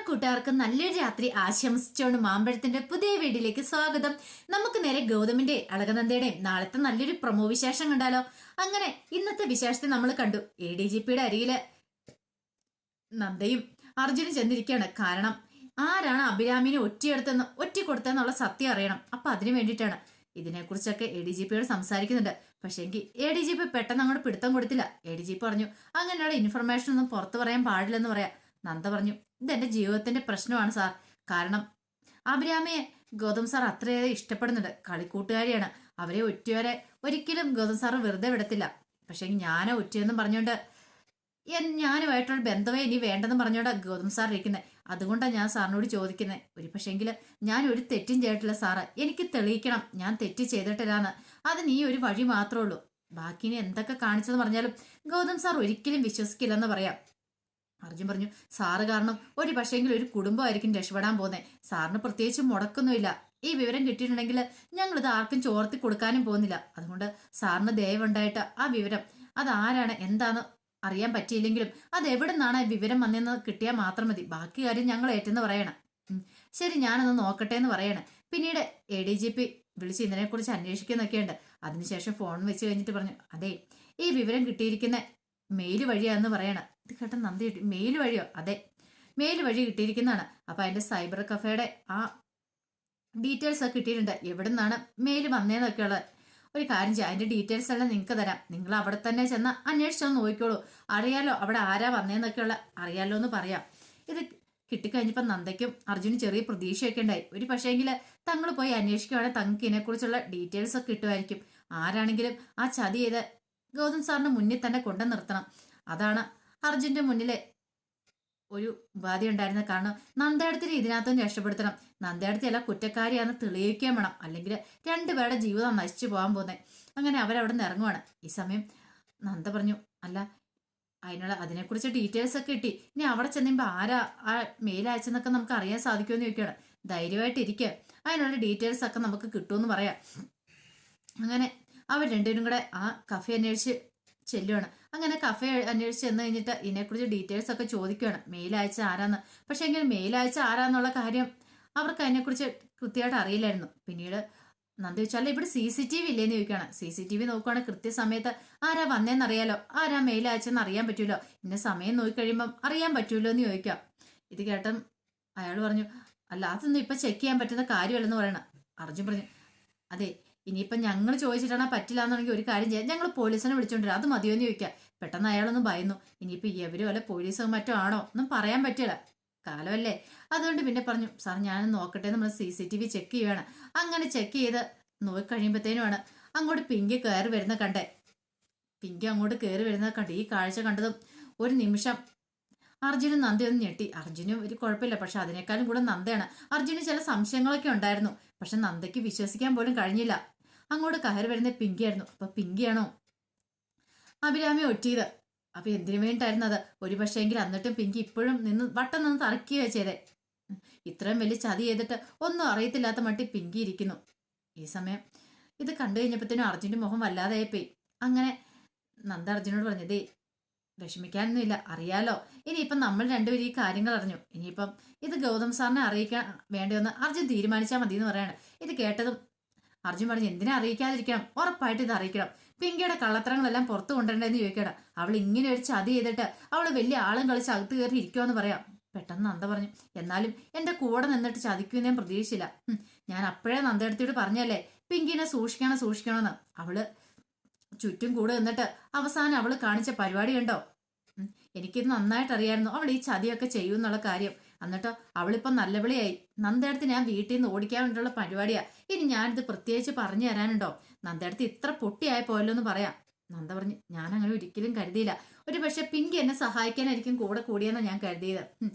കൂട്ടുകാർക്ക് നല്ലൊരു രാത്രി ആശംസിച്ചുകൊണ്ട് മാമ്പഴത്തിന്റെ പുതിയ വീഡിയോയിലേക്ക് സ്വാഗതം. നമുക്ക് നേരെ ഗൗതമിന്റെ അളകനന്ദയുടെയും നാളത്തെ നല്ലൊരു പ്രൊമോ വിശേഷം കണ്ടാലോ. അങ്ങനെ ഇന്നത്തെ വിശേഷത്തെ നമ്മൾ കണ്ടു. ADGPയുടെ അരികില് നന്ദയും അർജുനും ചെന്നിരിക്കുകയാണ്. കാരണം ആരാണ് അഭിരാമിനെ ഒറ്റ കൊടുത്തെന്നുള്ള സത്യം അറിയണം. അപ്പൊ അതിനു വേണ്ടിയിട്ടാണ്. ഇതിനെക്കുറിച്ചൊക്കെ ADGPയോട് സംസാരിക്കുന്നുണ്ട്. പക്ഷേങ്കിൽ ADGP പെട്ടെന്ന് അങ്ങോട്ട് പിടുത്തം കൊടുത്തില്ല. ADGP പറഞ്ഞു അങ്ങനെയുള്ള ഇൻഫർമേഷൻ ഒന്നും പുറത്തു പറയാൻ പാടില്ലെന്ന് പറയാം. നന്ദ പറഞ്ഞു ഇതെന്റെ ജീവിതത്തിന്റെ പ്രശ്നമാണ് സാർ. കാരണം അഭിരാമിയെ ഗൗതം സാർ അത്രയേറെ ഇഷ്ടപ്പെടുന്നുണ്ട്. കളിക്കൂട്ടുകാരിയാണ്. അവരെ ഒറ്റവരെ ഒരിക്കലും ഗൗതം സാർ വെറുതെ വിടത്തില്ല. പക്ഷെ ഞാനോ ഒറ്റയെന്നും പറഞ്ഞോണ്ട് ഞാനുമായിട്ടുള്ള ബന്ധമേ ഇനി വേണ്ടെന്ന് പറഞ്ഞോണ്ടാ ഗൗതം സാർ ഇരിക്കുന്നത്. അതുകൊണ്ടാണ് ഞാൻ സാറിനോട് ചോദിക്കുന്നത്. ഒരു പക്ഷെങ്കിൽ ഞാൻ ഒരു തെറ്റും ചെയ്തിട്ടില്ല സാറ്. എനിക്ക് തെളിയിക്കണം ഞാൻ തെറ്റ് ചെയ്തിട്ടില്ലാന്ന്. അതിന് ഈ ഒരു വഴി മാത്രമേ ഉള്ളൂ. ബാക്കിനി എന്തൊക്കെ കാണിച്ചെന്ന് പറഞ്ഞാലും ഗൗതം സാർ ഒരിക്കലും വിശ്വസിക്കില്ലെന്ന് പറയാം. അർജുൻ പറഞ്ഞു സാറ് കാരണം ഒരു പക്ഷേങ്കിൽ ഒരു കുടുംബമായിരിക്കും രക്ഷപ്പെടാൻ പോകുന്നത്. സാറിന് പ്രത്യേകിച്ച് മുടക്കൊന്നുമില്ല. ഈ വിവരം കിട്ടിയിട്ടുണ്ടെങ്കിൽ ഞങ്ങളിത് ആർക്കും ചോർത്തി കൊടുക്കാനും പോകുന്നില്ല. അതുകൊണ്ട് സാറിന് ദയവുണ്ടായിട്ട് ആ വിവരം അതാരാണ് എന്താന്ന് അറിയാൻ പറ്റിയില്ലെങ്കിലും അത് എവിടെ നിന്നാണ് വിവരം വന്നെന്ന് കിട്ടിയാൽ മാത്രം മതി. ബാക്കി കാര്യം ഞങ്ങൾ ഏറ്റെന്ന് പറയണം. ശരി ഞാനൊന്ന് നോക്കട്ടെ എന്ന് പറയണം. പിന്നീട് ADGP വിളിച്ച് ഇതിനെക്കുറിച്ച് അന്വേഷിക്കുന്നൊക്കെയുണ്ട്. അതിനുശേഷം ഫോൺ വെച്ച് കഴിഞ്ഞിട്ട് പറഞ്ഞു അതെ ഈ വിവരം കിട്ടിയിരിക്കുന്ന മെയിൽ വഴിയാന്ന് പറയണം. ഇത് കേട്ട നന്ദി മെയിൽ വഴിയോ? അതെ മെയിൽ വഴി കിട്ടിയിരിക്കുന്നതാണ്. അപ്പൊ അതിന്റെ സൈബർ കഫേയുടെ ആ ഡീറ്റെയിൽസ് ഒക്കെ കിട്ടിയിട്ടുണ്ട്. എവിടെ നിന്നാണ് മെയിൽ വന്നേന്നൊക്കെ ഉള്ളത്. ഒരു കാര്യം ചെയ്യാം, അതിന്റെ ഡീറ്റെയിൽസ് എല്ലാം നിങ്ങൾക്ക് തരാം. നിങ്ങൾ അവിടെ തന്നെ ചെന്ന് അന്വേഷിച്ചൊന്ന് നോക്കിക്കോളൂ. അറിയാലോ അവിടെ ആരാ വന്നേന്നൊക്കെയുള്ള അറിയാലോ എന്ന് പറയാം. ഇത് കിട്ടിക്കഴിഞ്ഞപ്പോൾ നന്ദയ്ക്കും അർജുനും ചെറിയ പ്രതീക്ഷയൊക്കെ ഉണ്ടായി. ഒരു പക്ഷേങ്കിൽ തങ്ങൾ പോയി അന്വേഷിക്കുകയാണെങ്കിൽ തങ്ങൾക്ക് ഇതിനെക്കുറിച്ചുള്ള ഡീറ്റെയിൽസ് ഒക്കെ കിട്ടുമായിരിക്കും. ആരാണെങ്കിലും ആ ചതി ചെയ്ത് ഗൗതം സാറിന് മുന്നിൽ തന്നെ കൊണ്ടു നിർത്തണം. അതാണ് അർജുന്റെ മുന്നിലെ ഒരു ഉപാധി ഉണ്ടായിരുന്ന. കാരണം നന്ദയടത്തിന് ഇതിനകത്തും രക്ഷപ്പെടുത്തണം. നന്ദയടത്തി അല്ല കുറ്റക്കാരിയാന്ന് തെളിയിക്കാൻ വേണം. അല്ലെങ്കിൽ രണ്ടുപേരുടെ ജീവിതം നശിച്ചു പോകാൻ പോകുന്നത്. അങ്ങനെ അവരവിടെ നിന്ന് ഇറങ്ങുവാണ്. ഈ സമയം നന്ദ പറഞ്ഞു അല്ല അതിനെക്കുറിച്ച് ഡീറ്റെയിൽസ് ഒക്കെ കിട്ടി. ഇനി അവിടെ ചെന്നുമ്പോൾ ആരാ ആ മെയിൽ അയച്ചെന്നൊക്കെ നമുക്ക് അറിയാൻ സാധിക്കുമെന്ന് ചോദിക്കുകയാണ്. ധൈര്യമായിട്ട് ഇരിക്കുക, അതിനുള്ള ഡീറ്റെയിൽസ് ഒക്കെ നമുക്ക് കിട്ടുമെന്ന് പറയാം. അങ്ങനെ അവർ രണ്ടുപേരും കൂടെ ആ കഫേ അന്വേഷിച്ച് ചെല്ലുവാണ്. അങ്ങനെ കഫേ അന്വേഷിച്ച് ചെന്ന് കഴിഞ്ഞിട്ട് ഇതിനെക്കുറിച്ച് ഡീറ്റെയിൽസ് ഒക്കെ ചോദിക്കുകയാണ്. മെയിൽ അയച്ച ആരാന്ന്. പക്ഷെ എങ്കിൽ മെയിൽ അയച്ച ആരാന്നുള്ള കാര്യം അവർക്ക് അതിനെക്കുറിച്ച് കൃത്യമായിട്ട് അറിയില്ലായിരുന്നു. പിന്നീട് നന്ദി വെച്ചാൽ ഇവിടെ CCTV ഇല്ലേന്ന് ചോദിക്കുകയാണ്. CCTV നോക്കുവാണെങ്കിൽ കൃത്യസമയത്ത് ആരാ വന്നേന്നറിയാലോ, ആരാ മെയിൽ അയച്ചെന്ന് അറിയാൻ പറ്റൂലോ. ഇന്ന സമയം നോക്കിക്കഴിയുമ്പം അറിയാൻ പറ്റൂല്ലോ എന്ന് ചോദിക്കാം. ഇത് കേട്ടം അയാൾ പറഞ്ഞു അല്ല അതൊന്നും ഇപ്പൊ ചെക്ക് ചെയ്യാൻ പറ്റുന്ന കാര്യമല്ലെന്ന് പറയണം. അർജുൻ പറഞ്ഞു അതെ ഇനിയിപ്പം ഞങ്ങൾ ചോദിച്ചിട്ടാണ് പറ്റില്ല എന്നുണ്ടെങ്കിൽ ഒരു കാര്യം ചെയ്യാം, ഞങ്ങൾ പോലീസിനെ വിളിച്ചോണ്ടിരാം, അത് മതിയോ എന്ന് ചോദിക്കാം. പെട്ടെന്ന് അയാളൊന്നും ഭയന്നു. ഇനിയിപ്പോൾ എവരും അല്ല പോലീസോ മറ്റോ ആണോ ഒന്നും പറയാൻ പറ്റില്ല, കാലമല്ലേ. അതുകൊണ്ട് പിന്നെ പറഞ്ഞു സാർ ഞാൻ നോക്കട്ടെ, നമ്മൾ CCTV ചെക്ക് ചെയ്യുകയാണ്. അങ്ങനെ ചെക്ക് ചെയ്ത് നോക്കി കഴിയുമ്പോഴത്തേനുമാണ് അങ്ങോട്ട് പിങ്കി കയറി വരുന്ന കണ്ടേ. പിങ്കി അങ്ങോട്ട് കയറി വരുന്നത് കണ്ട് ഈ കാഴ്ച കണ്ടതും ഒരു നിമിഷം അർജുനും നന്ദയൊന്നും ഞെട്ടി. അർജുനും ഒരു കുഴപ്പമില്ല, പക്ഷെ അതിനേക്കാളും കൂടെ നന്ദയാണ്. അർജുന് ചില സംശയങ്ങളൊക്കെ ഉണ്ടായിരുന്നു. പക്ഷെ നന്ദയ്ക്ക് വിശ്വസിക്കാൻ പോലും കഴിഞ്ഞില്ല. അങ്ങോട്ട് കയറി വരുന്ന പിങ്കിയായിരുന്നു. അപ്പൊ പിങ്കിയാണോ അഭിരാമി ഒറ്റിയത്? അപ്പൊ എന്തിനു വേണ്ടിയിട്ടായിരുന്നു അത്? ഒരു പക്ഷേങ്കിൽ എന്നിട്ടും പിങ്കി ഇപ്പോഴും വട്ടം നിന്ന് തറക്കുകയോ ചെയ്തേ. ഇത്രയും വലിയ ചതി ചെയ്തിട്ട് ഒന്നും അറിയത്തില്ലാത്ത മട്ടി പിങ്കി ഇരിക്കുന്നു. ഈ സമയം ഇത് കണ്ടു കഴിഞ്ഞപ്പോഴത്തേനും അർജുന്റെ മുഖം വല്ലാതായിപ്പോയി. അങ്ങനെ നന്ദ അർജുനോട് പറഞ്ഞതേ വിഷമിക്കാനൊന്നുമില്ല, അറിയാലോ ഇനിയിപ്പം നമ്മൾ രണ്ടുപേരും ഈ കാര്യങ്ങൾ അറിഞ്ഞു. ഇനിയിപ്പം ഇത് ഗൗതം സാറിനെ അറിയിക്കാൻ വേണ്ടിയൊന്ന് അർജുൻ തീരുമാനിച്ചാൽ മതി എന്ന് പറയാണ്. ഇത് കേട്ടതും അർജുൻ പറഞ്ഞു എന്തിനാ അറിയിക്കാതിരിക്കണം, ഉറപ്പായിട്ട് ഇത് അറിയിക്കണം. പിങ്കിയുടെ കള്ളത്തരങ്ങളെല്ലാം പുറത്തു കൊണ്ടുവരണ്ടെന്ന് ചോദിക്കണം. അവൾ ഇങ്ങനെ ഒരു ചതി ചെയ്തിട്ട് അവള് വലിയ ആളും കളിച്ച് അകത്ത് കയറി ഇരിക്കുമെന്ന് പറയാം. പെട്ടെന്ന് നന്ദ പറഞ്ഞു എന്നാലും എന്റെ കൂടെ നിന്നിട്ട് ചതിക്കുമെന്ന് ഞാൻ പ്രതീക്ഷിച്ചില്ല. ഞാൻ അപ്പോഴേ നന്ദയെടുത്തിട്ട് പറഞ്ഞല്ലേ പിങ്കിനെ സൂക്ഷിക്കണമെന്ന്. അവള് ചുറ്റും കൂടെ നിന്നിട്ട് അവസാനം അവള് കാണിച്ച പരിപാടി കണ്ടോ. എനിക്കിത് നന്നായിട്ട് അറിയായിരുന്നു അവൾ ഈ ചതിയൊക്കെ ചെയ്യും എന്നുള്ള കാര്യം. എന്നിട്ടോ അവളിപ്പം നല്ലവിളിയായി. നന്ദയടുത്ത് ഞാൻ വീട്ടിൽ നിന്ന് ഓടിക്കാൻ വേണ്ടിയുള്ള പരിപാടിയാ. ഇനി ഞാനിത് പ്രത്യേകിച്ച് പറഞ്ഞു തരാനുണ്ടോ? നന്ദയടുത്ത് ഇത്ര പൊട്ടിയായി പോയല്ലോ എന്ന് പറയാം. നന്ദ പറഞ്ഞു ഞാൻ അങ്ങനെ ഒരിക്കലും കരുതിയില്ല. ഒരു പക്ഷെ പിങ്കി എന്നെ സഹായിക്കാനായിരിക്കും കൂടെ കൂടിയെന്നാണ് ഞാൻ കരുതിയത്.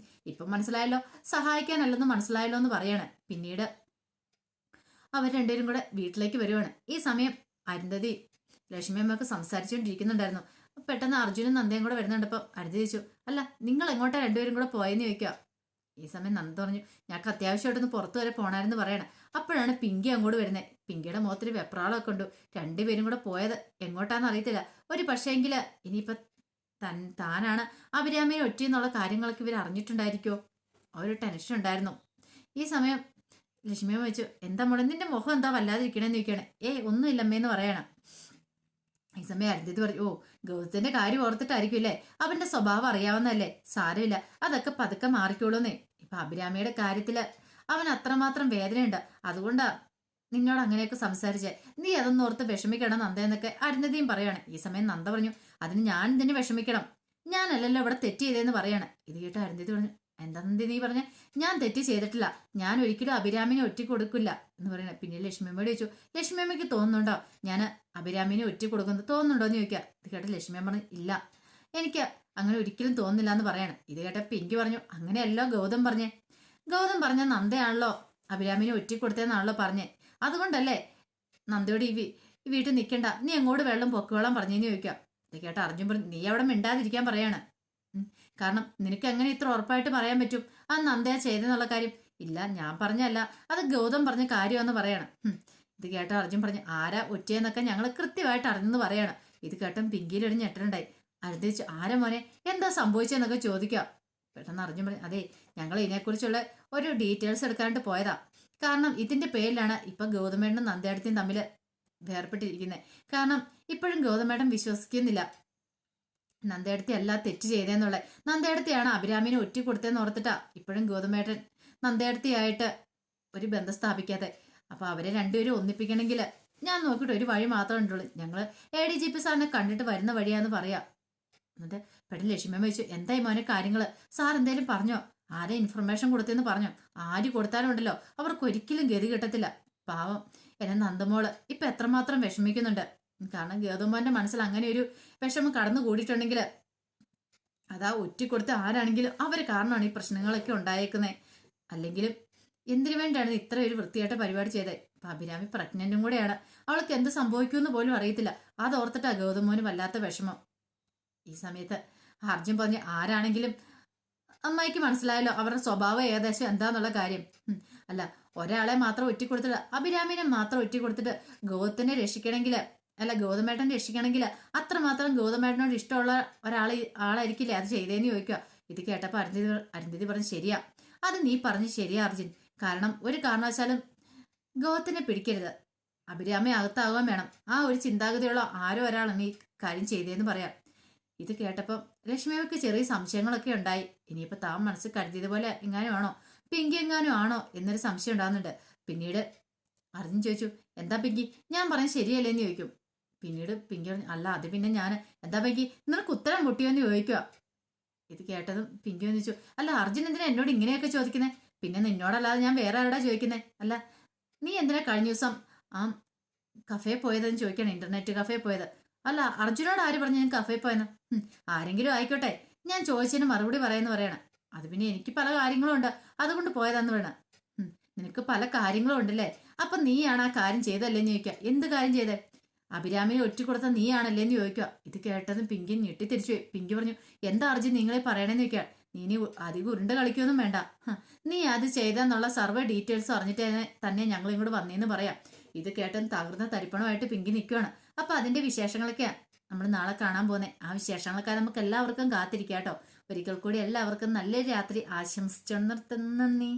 ഇപ്പം മനസ്സിലായല്ലോ, സഹായിക്കാനല്ലെന്ന് മനസ്സിലായല്ലോ എന്ന് പറയാണ്. പിന്നീട് അവർ രണ്ടുപേരും കൂടെ വീട്ടിലേക്ക് വരുവാണ്. ഈ സമയം അരുന്ധതി ലക്ഷ്മി അമ്മയൊക്കെ സംസാരിച്ചുകൊണ്ടിരിക്കുന്നുണ്ടായിരുന്നു. പെട്ടെന്ന് അർജുനും നന്ദയും കൂടെ വരുന്നുണ്ടപ്പം അരുന്ധതി ചോദിച്ചു അല്ല നിങ്ങൾ എങ്ങോട്ടാ രണ്ടുപേരും കൂടെ പോയെന്ന് ചോദിക്കുക. ഈ സമയം നന്ദ പറഞ്ഞു ഞങ്ങൾക്ക് അത്യാവശ്യമായിട്ടൊന്ന് പുറത്തു വരെ പോണായിരുന്നു പറയണേ. അപ്പോഴാണ് പിങ്കി അങ്ങോട്ട് വരുന്നത്. പിങ്കിയുടെ മുഖത്തൊരു വെപ്രാളമൊക്കെ ഉണ്ട്. രണ്ടുപേരും കൂടെ പോയത് എങ്ങോട്ടാന്ന് അറിയത്തില്ല. ഒരു പക്ഷേങ്കില് ഇനിയിപ്പൊ താനാണ് അഭിരാമിയെ ഒറ്റയെന്നുള്ള കാര്യങ്ങളൊക്കെ ഇവർ അറിഞ്ഞിട്ടുണ്ടായിരിക്കോ. ആ ഒരു ടെൻഷൻ ഉണ്ടായിരുന്നു. ഈ സമയം ലക്ഷ്മിയമ്മ വെച്ചു, എന്താ മോളെ നിന്റെ മുഖം എന്താ വല്ലാതിരിക്കണേന്ന് ചോദിക്കുകയാണ്. ഒന്നുമില്ല അമ്മേന്ന് പറയണം. ഈ സമയം അരുന്ധതി പറഞ്ഞു, ഓ ഗൗതത്തിന്റെ കാര്യം ഓർത്തിട്ടായിരിക്കും അല്ലേ, അവന്റെ സ്വഭാവം അറിയാവുന്നതല്ലേ, സാരമില്ല, അതൊക്കെ പതുക്കെ മാറിക്കോളൂന്നേ. ഇപ്പൊ അഭിരാമിയുടെ കാര്യത്തില് അവൻ അത്രമാത്രം വേദനയുണ്ട്, അതുകൊണ്ടാ നിന്നോട് അങ്ങനെയൊക്കെ സംസാരിച്ചേ, നീ അതൊന്നും ഓർത്ത് വിഷമിക്കണം നന്ദ എന്നൊക്കെ അരുന്ധതിയും പറയാണ്. ഈ സമയം നന്ദ പറഞ്ഞു, അതിന് ഞാൻ ഇതിന് വിഷമിക്കണം, ഞാനല്ലല്ലോ ഇവിടെ തെറ്റ് ചെയ്തേന്ന് പറയാണ്. ഇത് കേട്ട് അരുന്ധതി പറഞ്ഞു, എന്താ നന്ദി നീ പറഞ്ഞ, ഞാൻ തെറ്റ് ചെയ്തിട്ടില്ല, ഞാൻ ഒരിക്കലും അഭിരാമിനെ ഒറ്റ കൊടുക്കില്ല എന്ന് പറയണ. പിന്നെ ലക്ഷ്മിയമ്മയോട് ചോദിച്ചു, ലക്ഷ്മിയമ്മയ്ക്ക് തോന്നുന്നുണ്ടോ ഞാൻ അഭിരാമിനെ ഒറ്റ കൊടുക്കുന്നത്, തോന്നുന്നുണ്ടോ എന്ന് ചോദിക്കുക. ഇത് കേട്ട ലക്ഷ്മിയമ്മ പറഞ്ഞു, ഇല്ല എനിക്ക് അങ്ങനെ ഒരിക്കലും തോന്നുന്നില്ല എന്ന് പറയാണ്. ഇത് കേട്ട പിങ്കി പറഞ്ഞു, അങ്ങനെയല്ലോ ഗൗതം പറഞ്ഞേ, ഗൗതം പറഞ്ഞ നന്ദയാണല്ലോ അഭിരാമിനെ ഒറ്റ കൊടുത്തതെന്നാണല്ലോ പറഞ്ഞേ, അതുകൊണ്ടല്ലേ നന്ദയോട് ഈ വീട്ടിൽ നിൽക്കണ്ട, നീ എങ്ങോട്ട് വെള്ളം പൊക്കുവെള്ളം പറഞ്ഞെന്ന് ചോദിക്കാം. ഇത് കേട്ട അർജുൻ പറഞ്ഞു, നീ അവിടെ മിണ്ടാതിരിക്കാൻ പറയാണ്, കാരണം നിനക്ക് എങ്ങനെ ഇത്ര ഉറപ്പായിട്ട് പറയാൻ പറ്റും ആ നന്ദയാ ചെയ്തെന്നുള്ള കാര്യം. ഇല്ല ഞാൻ പറഞ്ഞല്ല, അത് ഗൗതം പറഞ്ഞ കാര്യമെന്ന് പറയാണ്. ഇത് കേട്ട അർജുൻ പറഞ്ഞു, ആരാ ഒറ്റയെന്നൊക്കെ ഞങ്ങൾ കൃത്യമായിട്ട് അറിഞ്ഞെന്ന് പറയാണ്. ഇത് കേട്ടും പിങ്കിയിലൊരു ഞെട്ടലുണ്ടായി. അരുതിച്ചു, ആരാ മോനെ എന്താ സംഭവിച്ചെന്നൊക്കെ ചോദിക്കാം. പെട്ടെന്ന് അർജുൻ പറഞ്ഞു, അതെ ഞങ്ങൾ ഇതിനെക്കുറിച്ചുള്ള ഒരു ഡീറ്റെയിൽസ് എടുക്കാനായിട്ട് പോയതാ, കാരണം ഇതിന്റെ പേരിലാണ് ഇപ്പൊ ഗൗതമേട്ടനും നന്ദയേട്ടത്തിയും തമ്മിൽ വേർപ്പെട്ടിരിക്കുന്നത്. കാരണം ഇപ്പോഴും ഗൗതമേട്ടൻ വിശ്വസിക്കുന്നില്ല നന്ദയേട്ടത്തി അല്ല തെറ്റ് ചെയ്തേന്നുള്ളത്, നന്ദയേട്ടത്തിയാണ് അഭിരാമിനെ ഒറ്റ കൊടുത്തതെന്ന് ഓർത്തിട്ടാ ഇപ്പോഴും ഗൗതമേട്ടൻ നന്ദയേട്ടത്തിയായിട്ട് ഒരു ബന്ധം സ്ഥാപിക്കാതെ. അപ്പൊ അവരെ രണ്ടുപേരും ഒന്നിപ്പിക്കണമെങ്കിൽ ഞാൻ നോക്കിയിട്ട് ഒരു വഴി മാത്രമേ ഉണ്ടുള്ളൂ, ഞങ്ങൾ ADGP സാറിനെ കണ്ടിട്ട് വരുന്ന വഴിയാന്ന് പറയാം. എന്നിട്ട് പെട്ടെന്ന് ലക്ഷ്മിയമ്മ ചോദിച്ചു, എന്തായി മോനെ കാര്യങ്ങള്, സാർ എന്തേലും പറഞ്ഞോ, ആരെ ഇൻഫർമേഷൻ കൊടുത്തെന്ന് പറഞ്ഞോ, ആര് കൊടുത്താലും ഉണ്ടല്ലോ അവർക്ക് ഒരിക്കലും ഗതി കിട്ടത്തില്ല. പാവം എന്നെ നന്ദമോള് ഇപ്പൊ എത്രമാത്രം വിഷമിക്കുന്നുണ്ട്, കാരണം ഗൗതമോന്റെ മനസ്സിൽ അങ്ങനെ ഒരു വിഷമം കടന്നു കൂടിയിട്ടുണ്ടെങ്കിൽ അതാ ഒറ്റ കൊടുത്ത ആരാണെങ്കിലും അവര് കാരണമാണ് ഈ പ്രശ്നങ്ങളൊക്കെ ഉണ്ടായേക്കുന്നത്. അല്ലെങ്കിലും എന്തിനു വേണ്ടിയാണ് ഇത്ര ഒരു വൃത്തിയായിട്ട് പരിപാടി ചെയ്തത്. ഇപ്പൊ അഭിരാമി പ്രഗ്നന്റും കൂടെയാണ്, അവൾക്ക് എന്ത് സംഭവിക്കുമെന്ന് പോലും അറിയത്തില്ല, അത് ഓർത്തിട്ടാ ഗൗതമോന് വല്ലാത്ത വിഷമം. ഈ സമയത്ത് അർജുൻ പറഞ്ഞ്, ആരാണെങ്കിലും അമ്മായിക്ക് മനസ്സിലായല്ലോ അവരുടെ സ്വഭാവം ഏകദേശം എന്താന്നുള്ള കാര്യം. അല്ല ഒരാളെ മാത്രം ഒറ്റ കൊടുത്തിട്ട്, അഭിരാമിനെ മാത്രം ഒറ്റ കൊടുത്തിട്ട് ഗൗതത്തിനെ രക്ഷിക്കണമെങ്കിൽ, അല്ല ഗൗതമേട്ടനെ രക്ഷിക്കണമെങ്കിൽ അത്രമാത്രം ഗൗതമേട്ടനോട് ഇഷ്ടമുള്ള ആളായിരിക്കില്ലേ അത് ചെയ്തേന്ന് ചോദിക്കുക. ഇത് കേട്ടപ്പോ അരുന്ധതി പറഞ്ഞ്, ശരിയാ, അത് നീ പറഞ്ഞ് ശരിയാ അർജുൻ, കാരണം ഒരു കാരണവശാലും ഗൗതത്തിനെ പിടിക്കരുത്, അഭിരാമി അകത്താകാൻ വേണം, ആ ഒരു ചിന്താഗതിയുള്ള ആരോ ഒരാളാണ് ഈ കാര്യം ചെയ്തതെന്ന് പറയാം. ഇത് കേട്ടപ്പം ലക്ഷ്മിയമ്മക്ക് ചെറിയ സംശയങ്ങളൊക്കെ ഉണ്ടായി. ഇനിയിപ്പോ താൻ മനസ്സിൽ കരുതിയതുപോലെ എങ്ങാനും ആണോ, പിങ്കി എങ്ങാനും ആണോ എന്നൊരു സംശയം ഉണ്ടാകുന്നുണ്ട്. പിന്നീട് അർജുൻ ചോദിച്ചു, എന്താ പിങ്കി ഞാൻ പറഞ്ഞത് ശരിയല്ലേന്ന് ചോദിക്കും. പിന്നീട് പിങ്കി പറഞ്ഞു, അല്ല അത് പിന്നെ ഞാൻ, എന്താ പിങ്കി നിനക്ക് ഉത്തരം മുട്ടിയോന്ന് ചോദിക്കുക. ഇത് കേട്ടതും പിങ്കി ഒന്ന് ചോദിച്ചു, അല്ല അർജുൻ എന്തിനാ എന്നോട് ഇങ്ങനെയൊക്കെ ചോദിക്കുന്നേ, പിന്നെ നിന്നോടല്ലാതെ ഞാൻ വേറെ ആരോടാ ചോദിക്കുന്നേ, അല്ല നീ എന്തിനാ കഴിഞ്ഞ ദിവസം ആ കഫേ പോയതെന്ന് ചോദിക്കണം, ഇന്റർനെറ്റ് കഫേ പോയത്. അല്ല അർജുനോട് ആര് പറഞ്ഞു ഞാൻ കഫേ പോയെന്ന്, ആരെങ്കിലും ആയിക്കോട്ടെ ഞാൻ ചോദിച്ചതിന് മറുപടി പറയാന്ന് പറയണം. അത് പിന്നെ എനിക്ക് പല കാര്യങ്ങളും ഉണ്ട് അതുകൊണ്ട് പോയതാന്ന് വേണം. നിനക്ക് പല കാര്യങ്ങളും ഉണ്ടല്ലേ, അപ്പൊ നീയാണ് ആ കാര്യം ചെയ്തല്ലേന്ന് ചോദിക്കുക. എന്ത് കാര്യം ചെയ്തേ, അഭിരാമിനെ ഒറ്റ കൊടുത്ത നീയാണല്ലേന്ന് ചോദിക്കുക. ഇത് കേട്ടതും പിങ്കി ഞെട്ടിത്തിരിച്ചു. പിങ്കി പറഞ്ഞു, എന്താ അർജുൻ നിങ്ങളെ പറയണേന്ന് ചോദിക്കുക. നീ അധികം ഉരുണ്ട് കളിക്കൊന്നും വേണ്ട, നീ അത് ചെയ്തെന്നുള്ള സർവ്വ ഡീറ്റെയിൽസ് അറിഞ്ഞിട്ട് തന്നെ ഞങ്ങൾ ഇങ്ങോട്ട് വന്നേന്ന് പറയാം. ഇത് കേട്ടതും തകർന്ന തരിപ്പണമായിട്ട് പിങ്കി നിൽക്കുകയാണ്. അപ്പൊ അതിന്റെ വിശേഷങ്ങളൊക്കെയാണ് നമ്മൾ നാളെ കാണാൻ പോകുന്നത്. ആ വിശേഷങ്ങളൊക്കെ നമുക്ക് എല്ലാവർക്കും കാത്തിരിക്കാം കേട്ടോ. ഒരിക്കൽ കൂടി എല്ലാവർക്കും നല്ലൊരു രാത്രി ആശംസിച്ചു നിർത്തുന്നു.